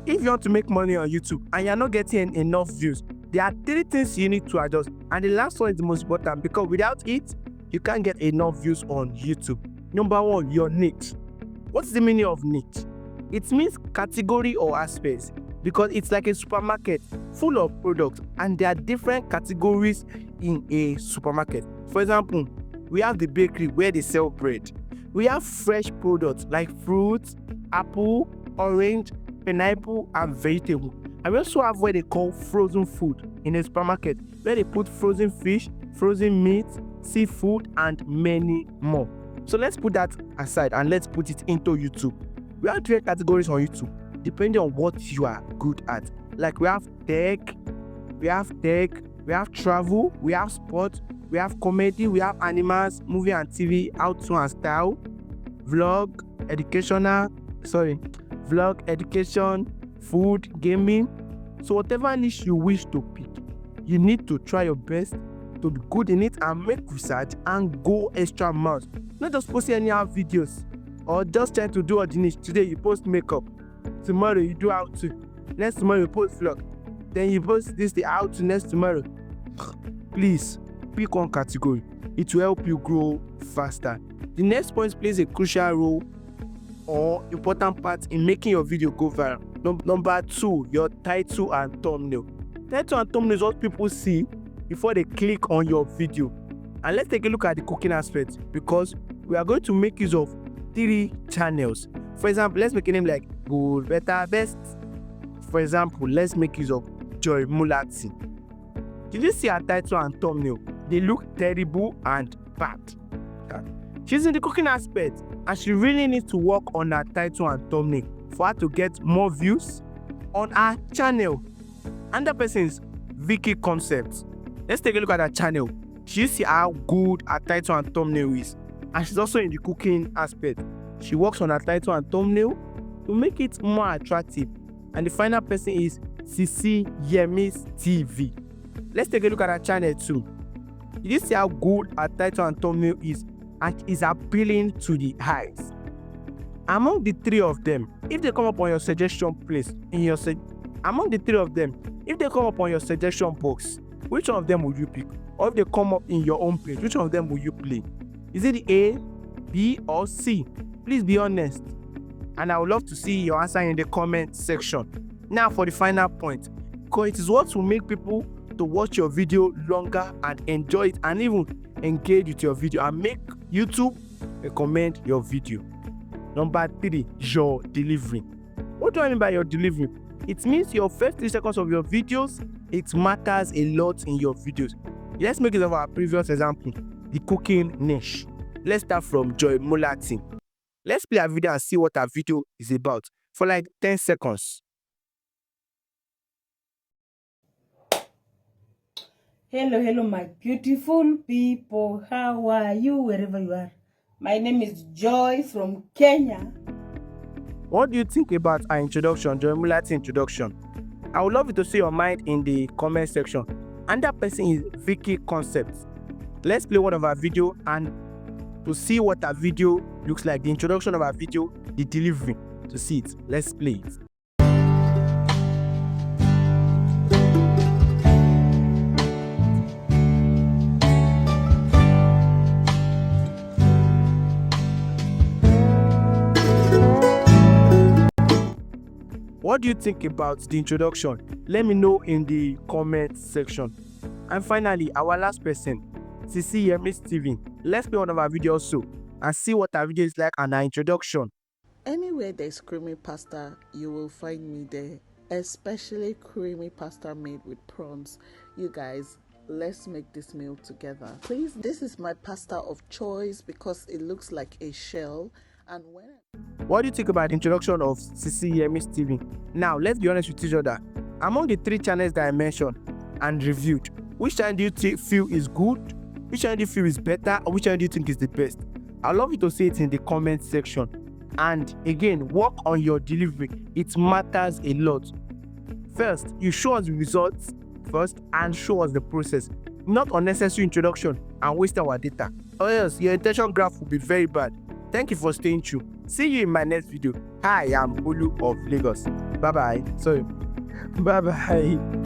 If you want to make money on YouTube and you're not getting enough views, there are 3 things you need to adjust. And the last one is the most important, because without it, you can't get enough views on YouTube. Number 1, your niche. What's the meaning of niche? It means category or aspects, because it's like a supermarket full of products and there are different categories in a supermarket. For example, we have the bakery where they sell bread. We have fresh products like fruits, apple, orange, pineapple, and vegetable. And we also have what they call frozen food in a supermarket, where they put frozen fish, frozen meat, seafood, and many more. So let's put that aside and let's put it into YouTube. We have different categories on YouTube depending on what you are good at. Like we have tech, we have travel, we have sport, we have comedy, we have animals, movie and TV, how to and style, vlog, education, food, gaming. So whatever niche you wish to pick, you need to try your best to be good in it and make research and go extra miles. Not just posting anyhow videos or just trying to do all the niche. Today you post makeup, tomorrow you do how to, next tomorrow you post vlog, then you post this the how to next tomorrow. Please pick one category. It will help you grow faster. The next point plays a crucial role or important part in making your video go viral. Number 2, your title and thumbnail. Title and thumbnail is what people see before they click on your video. And let's take a look at the cooking aspect, because we are going to make use of 3 channels. For example, let's make a name like Good, Better, Best. For example, let's make use of Joy Mulati. Did you see her title and thumbnail? They look terrible and bad. She's in the cooking aspect and she really needs to work on her title and thumbnail for her to get more views on her channel. And the person is Vicky Concepts. Let's take a look at her channel. You see how good her title and thumbnail is. And she's also in the cooking aspect. She works on her title and thumbnail to make it more attractive. And the final person is Sisi Yemi's TV. Let's take a look at her channel too. You see how good her title and thumbnail is and is appealing to the eyes. Among the 3 of them, if they come up on your suggestion place among the 3 of them, if they come up on your suggestion box, which one of them will you pick? Or if they come up in your own page, which one of them will you play? Is it A, B, or C? Please be honest. And I would love to see your answer in the comment section. Now for the final point, because it is what will make people to watch your video longer and enjoy it and even engage with your video and make YouTube recommend your video. Number 3, your delivery. What do I mean by your delivery? It means your first 3 seconds of your videos, it matters a lot in your videos. Let's make use of our previous example, the cooking niche. Let's start from Joy Mulati. Let's play a video and see what our video is about for like 10 seconds. Hello, my beautiful people. How are you, wherever you are? My name is Joy from Kenya. What do you think about our introduction, Joy Mulati introduction? I would love you to see your mind in the comment section. And that person is Vicky Concepts. Let's play one of our video and to see what our video looks like, the introduction of our video, the delivery, to see it. Let's play it. What do you think about the introduction? Let me know in the comment section. And finally, our last person, Sisi Yemi's TV. Let's play one of our videos also and see what our video is like and our introduction. Anywhere there's creamy pasta, you will find me there. Especially creamy pasta made with prawns. You guys, let's make this meal together. Please, this is my pasta of choice because it looks like a shell. And what do you think about the introduction of Sisi Yemi's TV? Now, let's be honest with each other. Among the 3 channels that I mentioned and reviewed, which channel do you feel is good? Which channel do you feel is better? Or which channel do you think is the best? I'd love you to say it in the comment section. And again, work on your delivery. It matters a lot. First, you show us the results first and show us the process. Not unnecessary introduction and waste our data. Or else your attention graph will be very bad. Thank you for staying true. See you in my next video. I am Olu of Lagos. Bye bye. Sorry. Bye bye.